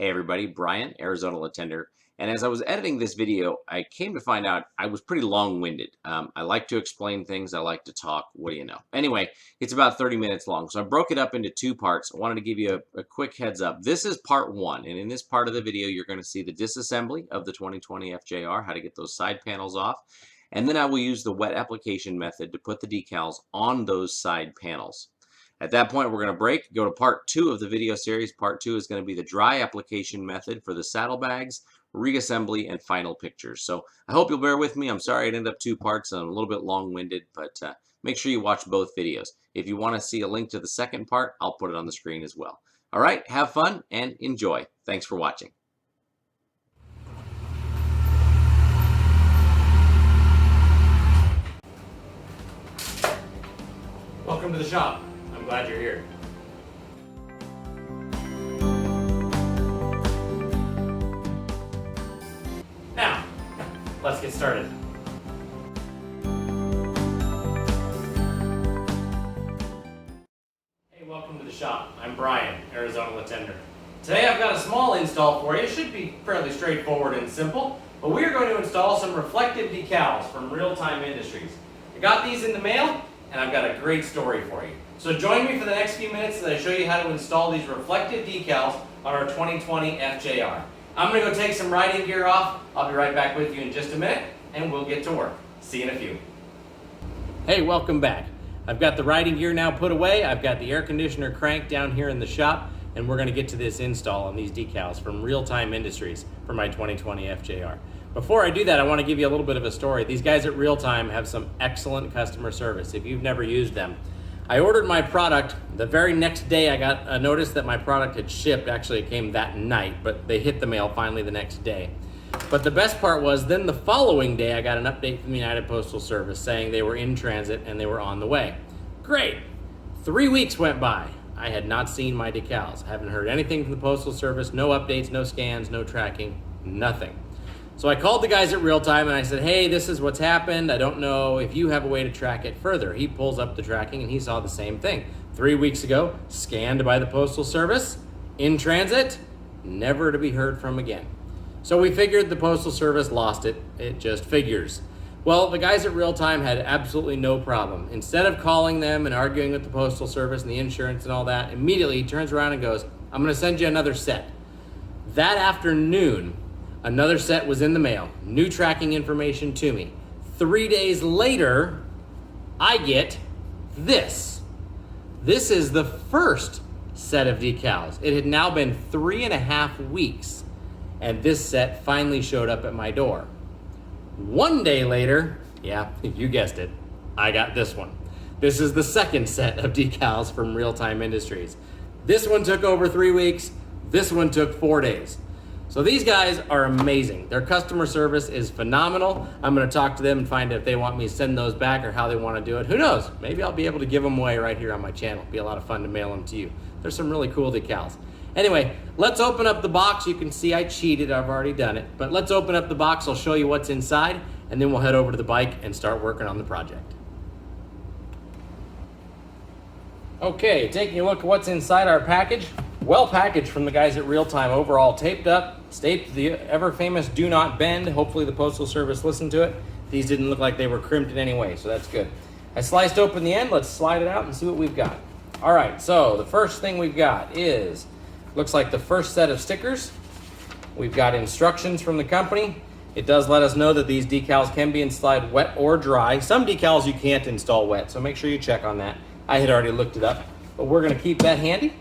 Hey everybody, Brian, Arizona Latender. And as I was editing this video, I came to find out I was pretty long-winded. I like to explain things, I like to talk, what do you know? Anyway, it's about 30 minutes long, so I broke it up into two parts. I wanted to give you a quick heads up. This is part one, and in this part of the video, you're going to see the disassembly of the 2020 FJR, how to get those side panels off. And then I will use the wet application method to put the decals on those side panels. At that point, we're going to break, go to part two of the video series. Part two is going to be the dry application method for the saddlebags, reassembly, and final pictures. So I hope you'll bear with me. I'm sorry it ended up two parts and I'm a little bit long-winded, but make sure you watch both videos. If you want to see a link to the second part, I'll put it on the screen as well. All right, have fun and enjoy. Thanks for watching. Welcome to the shop. I'm glad you're here. Now, let's get started. Hey, welcome to the shop. I'm Brian, Arizona Latender. Today I've got a small install for you. It should be fairly straightforward and simple, but we are going to install some reflective decals from Real Time Industries. I got these in the mail, and I've got a great story for you. So join me for the next few minutes as I show you how to install these reflective decals on our 2020 FJR. I'm going to go take some riding gear off. I'll be right back with you in just a minute, and we'll get to work. See you in a few. Hey, welcome back. I've got the riding gear now put away. I've got the air conditioner cranked down here in the shop, and we're going to get to this install on these decals from Real Time Industries for my 2020 FJR. Before I do that, I want to give you a little bit of a story. These guys at Real Time have some excellent customer service if you've never used them. I ordered my product. The very next day I got a notice that my product had shipped. Actually, it came that night, but they hit the mail finally the next day. But the best part was then the following day I got an update from the United Postal Service saying they were in transit and they were on the way. Great. 3 weeks went by. I had not seen my decals. I haven't heard anything from the Postal Service, no updates, no scans, no tracking, nothing. So I called the guys at Real Time and I said, hey, this is what's happened. I don't know if you have a way to track it further. He pulls up the tracking and he saw the same thing. 3 weeks ago, scanned by the Postal Service, in transit, never to be heard from again. So we figured the Postal Service lost it. It just figures. Well, the guys at Real Time had absolutely no problem. Instead of calling them and arguing with the Postal Service and the insurance and all that, immediately he turns around and goes, I'm going to send you another set. That afternoon, another set was in the mail, new tracking information to me. 3 days later, I get this. This is the first set of decals. It had now been 3.5 weeks, and this set finally showed up at my door. 1 day later, yeah, you guessed it, I got this one. This is the second set of decals from Real Time Industries. This one took over 3 weeks, this one took 4 days. So these guys are amazing. Their customer service is phenomenal. I'm going to talk to them and find out if they want me to send those back or how they want to do it. Who knows? Maybe I'll be able to give them away right here on my channel. It'll be a lot of fun to mail them to you. There's some really cool decals. Anyway, let's open up the box. You can see I cheated. I've already done it. But let's open up the box. I'll show you what's inside, and then we'll head over to the bike and start working on the project. Okay, taking a look at what's inside our package. Well packaged from the guys at Real Time, overall taped up, taped the ever famous do not bend. Hopefully the Postal Service listened to it. These didn't look like they were crimped in any way, so that's good. I sliced open the end. Let's slide it out and see what we've got. All right, so the first thing we've got is, looks like the first set of stickers. We've got instructions from the company. It does let us know that these decals can be installed wet or dry. Some decals you can't install wet, so make sure you check on that. I had already looked it up, but we're gonna keep that handy.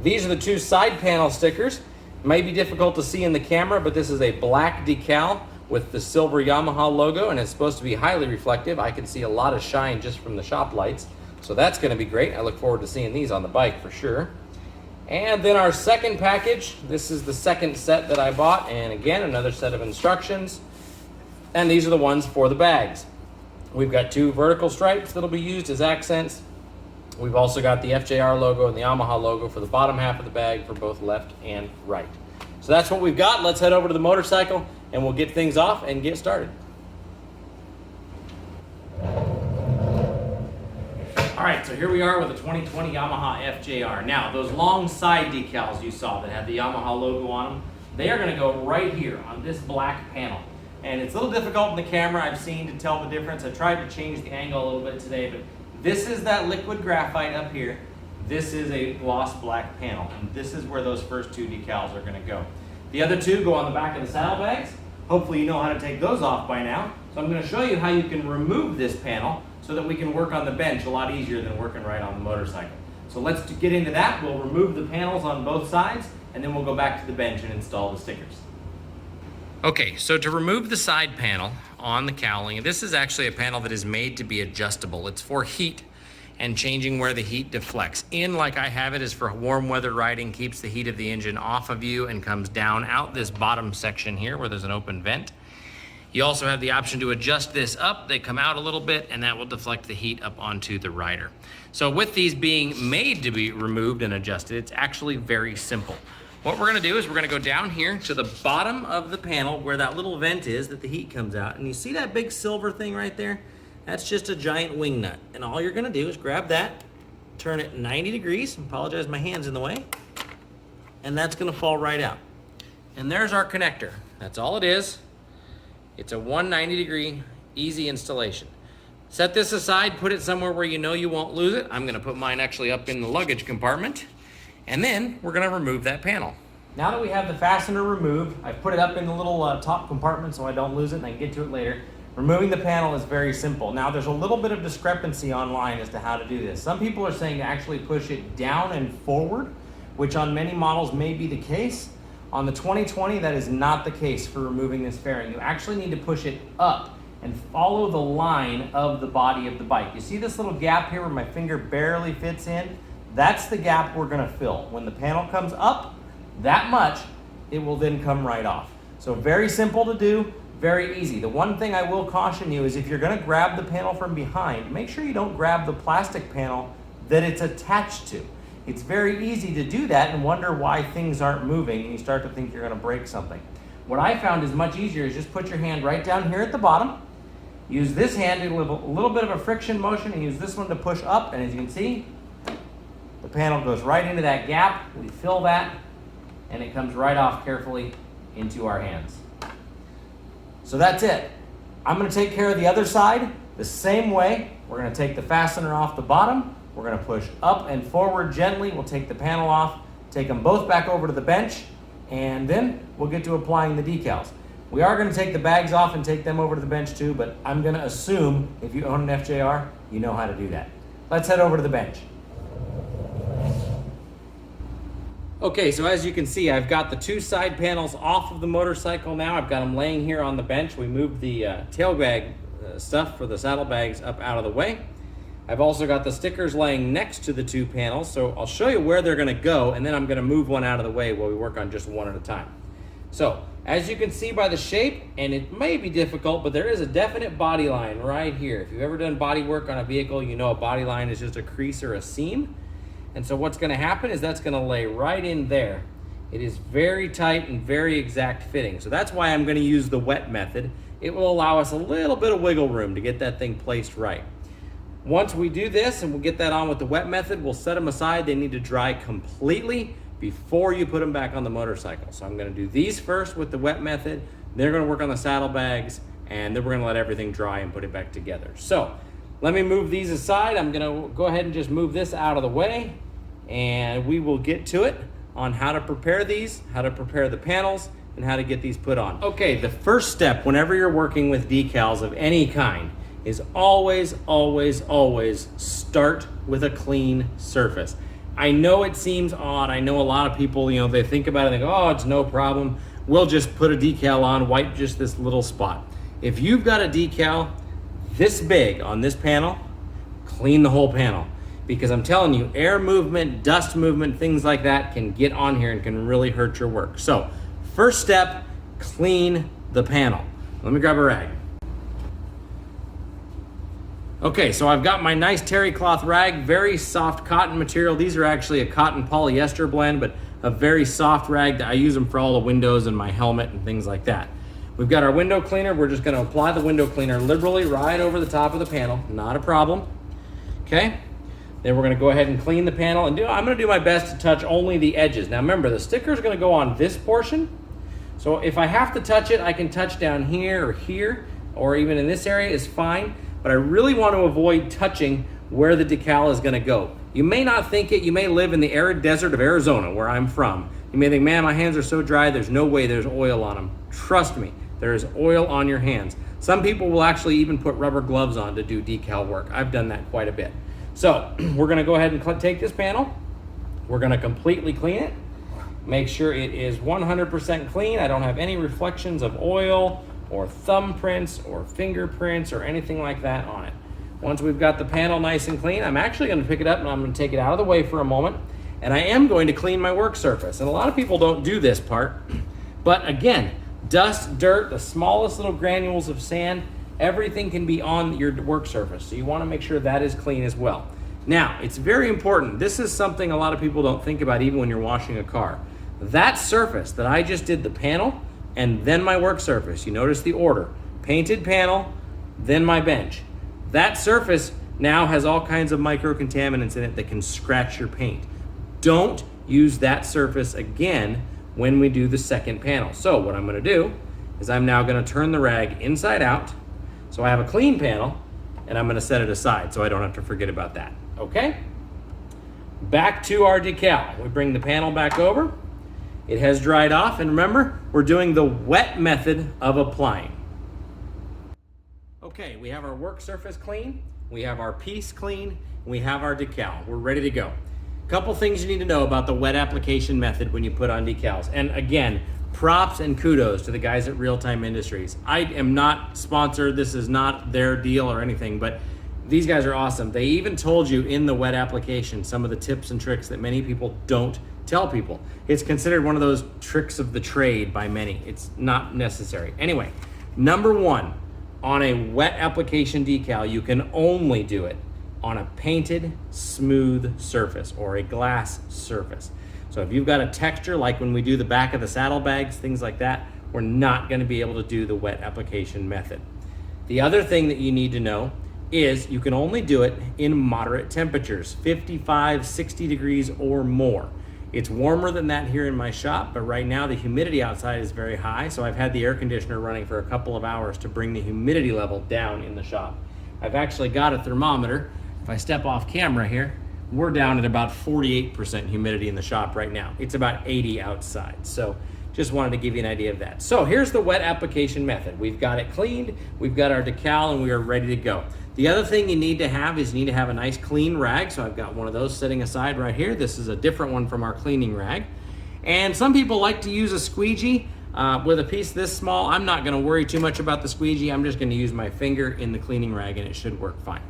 These are the two side panel stickers. It may be difficult to see in the camera, but this is a black decal with the silver Yamaha logo, and it's supposed to be highly reflective. I can see a lot of shine just from the shop lights, so that's gonna be great. I look forward to seeing these on the bike for sure. And then our second package, this is the second set that I bought, and again, another set of instructions. And these are the ones for the bags. We've got two vertical stripes that'll be used as accents. We've also got the FJR logo and the Yamaha logo for the bottom half of the bag for both left and right. So that's what we've got. Let's head over to the motorcycle and we'll get things off and get started. All right, so here we are with the 2020 Yamaha FJR. Now, those long side decals you saw that had the Yamaha logo on them, they are gonna go right here on this black panel. And it's a little difficult in the camera, I've seen, to tell the difference. I tried to change the angle a little bit today, but this is that liquid graphite up here. This is a gloss black panel, and this is where those first two decals are gonna go. The other two go on the back of the saddlebags. Hopefully you know how to take those off by now. So I'm gonna show you how you can remove this panel so that we can work on the bench a lot easier than working right on the motorcycle. So let's get into that. We'll remove the panels on both sides, and then we'll go back to the bench and install the stickers. Okay, so to remove the side panel on the cowling, this is actually a panel that is made to be adjustable. It's for heat and changing where the heat deflects. In, like I have it, is for warm weather riding, keeps the heat of the engine off of you and comes down out this bottom section here where there's an open vent. You also have the option to adjust this up. They come out a little bit, and that will deflect the heat up onto the rider. So with these being made to be removed and adjusted, it's actually very simple. What we're gonna do is we're gonna go down here to the bottom of the panel where that little vent is that the heat comes out. And you see that big silver thing right there? That's just a giant wing nut. And all you're gonna do is grab that, turn it 90 degrees, apologize, my hand's in the way, and that's gonna fall right out. And there's our connector. That's all it is. It's a 190-degree, easy installation. Set this aside, put it somewhere where you know you won't lose it. I'm gonna put mine actually up in the luggage compartment. And then we're gonna remove that panel. Now that we have the fastener removed, I've put it up in the little top compartment so I don't lose it and I can get to it later. Removing the panel is very simple. Now there's a little bit of discrepancy online as to how to do this. Some people are saying to actually push it down and forward, which on many models may be the case. On the 2020, that is not the case for removing this fairing. You actually need to push it up and follow the line of the body of the bike. You see this little gap here where my finger barely fits in? That's the gap we're gonna fill. When the panel comes up that much, it will then come right off. So very simple to do, very easy. The one thing I will caution you is if you're gonna grab the panel from behind, make sure you don't grab the plastic panel that it's attached to. It's very easy to do that and wonder why things aren't moving and you start to think you're gonna break something. What I found is much easier is just put your hand right down here at the bottom, use this hand to give a little bit of a friction motion and use this one to push up, and as you can see, the panel goes right into that gap. We fill that, and it comes right off carefully into our hands. So that's it. I'm gonna take care of the other side the same way. We're gonna take the fastener off the bottom. We're gonna push up and forward gently. We'll take the panel off, take them both back over to the bench, and then we'll get to applying the decals. We are gonna take the bags off and take them over to the bench too, but I'm gonna assume if you own an FJR, you know how to do that. Let's head over to the bench. Okay, so as you can see, I've got the two side panels off of the motorcycle now. I've got them laying here on the bench. We moved the tail bag stuff for the saddlebags up out of the way. I've also got the stickers laying next to the two panels, so I'll show you where they're gonna go, and then I'm gonna move one out of the way while we work on just one at a time. So, as you can see by the shape, and it may be difficult, but there is a definite body line right here. If you've ever done body work on a vehicle, you know a body line is just a crease or a seam. And so what's gonna happen is that's gonna lay right in there. It is very tight and very exact fitting. So that's why I'm gonna use the wet method. It will allow us a little bit of wiggle room to get that thing placed right. Once we do this and we'll get that on with the wet method, we'll set them aside. They need to dry completely before you put them back on the motorcycle. So I'm gonna do these first with the wet method. They're gonna work on the saddlebags, and then we're gonna let everything dry and put it back together. So let me move these aside. I'm gonna go ahead and just move this out of the way, and we will get to it on how to prepare these, how to prepare the panels, and how to get these put on. Okay, the first step whenever you're working with decals of any kind is always, always, always start with a clean surface. I know it seems odd. I know a lot of people, they think about it and they go, oh, it's no problem. We'll just put a decal on, wipe just this little spot. If you've got a decal this big on this panel, clean the whole panel. Because I'm telling you, air movement, dust movement, things like that can get on here and can really hurt your work. So, first step, clean the panel. Let me grab a rag. Okay, so I've got my nice terry cloth rag, very soft cotton material. These are actually a cotton polyester blend, but a very soft rag. I use them for all the windows and my helmet and things like that. We've got our window cleaner. We're just gonna apply the window cleaner liberally right over the top of the panel, not a problem. Okay, then we're gonna go ahead and clean the panel, and I'm gonna do my best to touch only the edges. Now remember, the sticker is gonna go on this portion, So if I have to touch it, I can touch down here, or even in this area is fine, but I really want to avoid touching where the decal is going to go. You may not think it, you may live in the arid desert of Arizona, where I'm from. You may think, man, my hands are so dry, there's no way there's oil on them. Trust me, there is oil on your hands. Some people will actually even put rubber gloves on to do decal work. I've done that quite a bit. So we're gonna go ahead and take this panel. We're gonna completely clean it. Make sure it is 100% clean. I don't have any reflections of oil or thumbprints or fingerprints or anything like that on it. Once we've got the panel nice and clean, I'm actually gonna pick it up and I'm gonna take it out of the way for a moment. And I am going to clean my work surface. And a lot of people don't do this part. But again, dust, dirt, the smallest little granules of sand, everything can be on your work surface. So you wanna make sure that is clean as well. Now, it's very important. This is something a lot of people don't think about even when you're washing a car. That surface that I just did, the panel, and then my work surface, you notice the order. Painted panel, then my bench. That surface now has all kinds of micro-contaminants in it that can scratch your paint. Don't use that surface again when we do the second panel. So what I'm gonna do is I'm now gonna turn the rag inside out so I have a clean panel, and I'm gonna set it aside so I don't have to forget about that, okay? Back to our decal. We bring the panel back over. It has dried off, and remember, we're doing the wet method of applying. Okay, we have our work surface clean, we have our piece clean, we have our decal. We're ready to go. Couple things you need to know about the wet application method when you put on decals. And again, props and kudos to the guys at Real Time Industries. I am not sponsored, this is not their deal or anything, but these guys are awesome. They even told you in the wet application some of the tips and tricks that many people don't tell people. It's considered one of those tricks of the trade by many. It's not necessary. Anyway, number one, on a wet application decal, you can only do it on a painted, smooth surface or a glass surface. So if you've got a texture like when we do the back of the saddlebags, things like that, we're not gonna be able to do the wet application method. The other thing that you need to know is you can only do it in moderate temperatures, 55, 60 degrees or more. It's warmer than that here in my shop, but right now the humidity outside is very high, so I've had the air conditioner running for a couple of hours to bring the humidity level down in the shop. I've actually got a thermometer. If I step off camera here, we're down at about 48% humidity in the shop right now. It's about 80 outside. So just wanted to give you an idea of that. So here's the wet application method. We've got it cleaned, we've got our decal, and we are ready to go. The other thing you need to have is you need to have a nice clean rag. So I've got one of those sitting aside right here. This is a different one from our cleaning rag. And some people like to use a squeegee with a piece this small. I'm not gonna worry too much about the squeegee. I'm just gonna use my finger in the cleaning rag and it should work fine.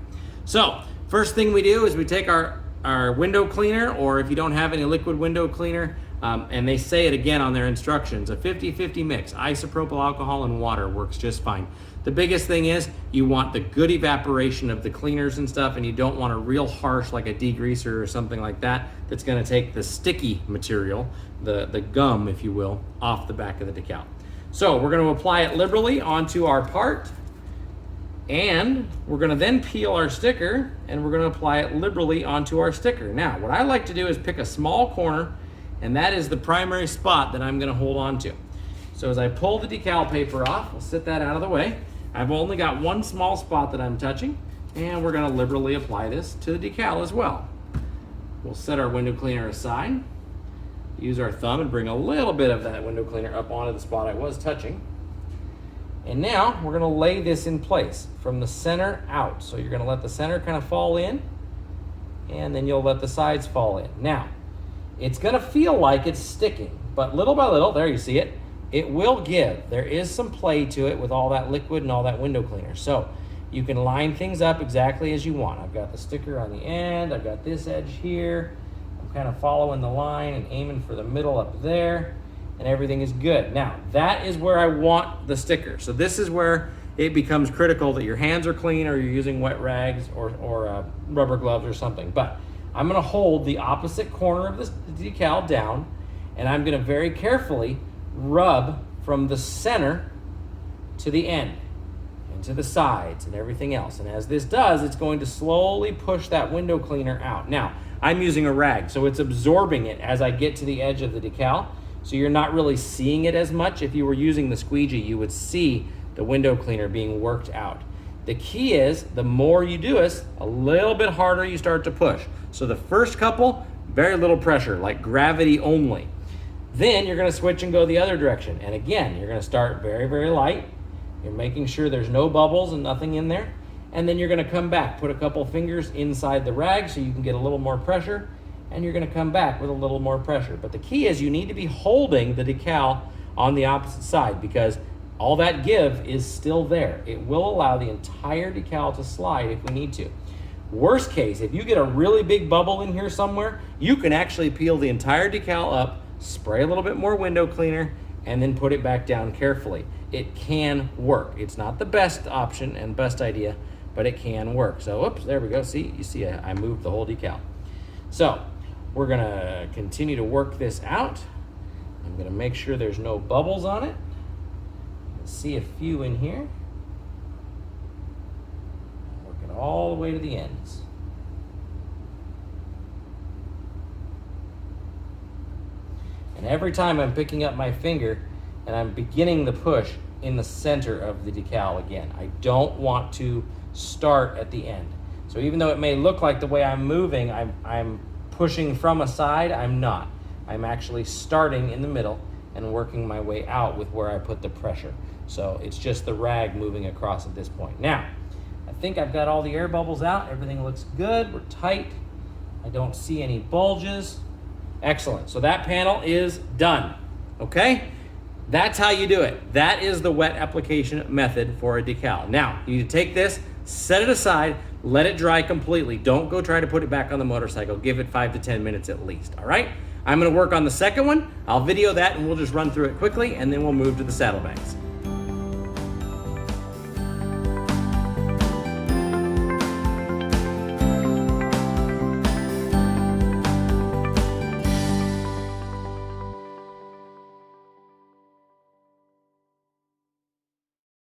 So first thing we do is we take our window cleaner, or if you don't have any liquid window cleaner, and they say it again on their instructions, a 50-50 mix, isopropyl alcohol and water works just fine. The biggest thing is you want the good evaporation of the cleaners and stuff, and you don't want a real harsh, like a degreaser or something like that, that's gonna take the sticky material, the gum, if you will, off the back of the decal. So we're gonna apply it liberally onto our part, and we're gonna then peel our sticker, and we're gonna apply it liberally onto our sticker. Now, what I like to do is pick a small corner, and that is the primary spot that I'm gonna hold on to. So as I pull the decal paper off, we'll sit that out of the way. I've only got one small spot that I'm touching, and we're gonna liberally apply this to the decal as well. We'll set our window cleaner aside, use our thumb and bring a little bit of that window cleaner up onto the spot I was touching. And now we're gonna lay this in place from the center out. So you're gonna let the center kind of fall in, and then you'll let the sides fall in. Now, it's gonna feel like it's sticking, but little by little, there you see it, it will give. There is some play to it with all that liquid and all that window cleaner. So you can line things up exactly as you want. I've got the sticker on the end, I've got this edge here. I'm kind of following the line and aiming for the middle up there, and everything is good. Now, that is where I want the sticker. So this is where it becomes critical that your hands are clean, or you're using wet rags or rubber gloves or something. But I'm gonna hold the opposite corner of this decal down, and I'm gonna very carefully rub from the center to the end and to the sides and everything else. And as this does, it's going to slowly push that window cleaner out. Now, I'm using a rag, so it's absorbing it as I get to the edge of the decal. so you're not really seeing it as much. If you were using the squeegee, you would see the window cleaner being worked out. The key is, the more you do this, a little bit harder you start to push. So the first couple, very little pressure, like gravity only. Then you're gonna switch and go the other direction. And again, you're gonna start very, very light. You're making sure there's no bubbles and nothing in there. And then you're gonna come back, put a couple fingers inside the rag so you can get a little more pressure, and you're gonna come back with a little more pressure. But the key is you need to be holding the decal on the opposite side, because all that give is still there. It will allow the entire decal to slide if we need to. Worst case, if you get a really big bubble in here somewhere, you can actually peel the entire decal up, spray a little bit more window cleaner, and then put it back down carefully. It can work. It's not the best option and best idea, but it can work. So, oops, there we go. See, you see I moved the whole decal. So, we're gonna continue to work this out. I'm gonna make sure there's no bubbles on it. See a few in here. Working all the way to the ends. And every time I'm picking up my finger and I'm beginning the push in the center of the decal again. I don't want to start at the end. So even though it may look like the way I'm moving, I'm pushing from a side, I'm not. I'm actually starting in the middle and working my way out with where I put the pressure. So it's just the rag moving across at this point. Now, I think I've got all the air bubbles out. Everything looks good. We're tight. I don't see any bulges. Excellent. So that panel is done. Okay? That's how you do it. That is the wet application method for a decal. Now, you need to take this, set it aside, let it dry completely. Don't go try to put it back on the motorcycle. Give it 5 to 10 minutes at least, all right? I'm gonna work on the second one. I'll video that and we'll just run through it quickly, and then we'll move to the saddlebags.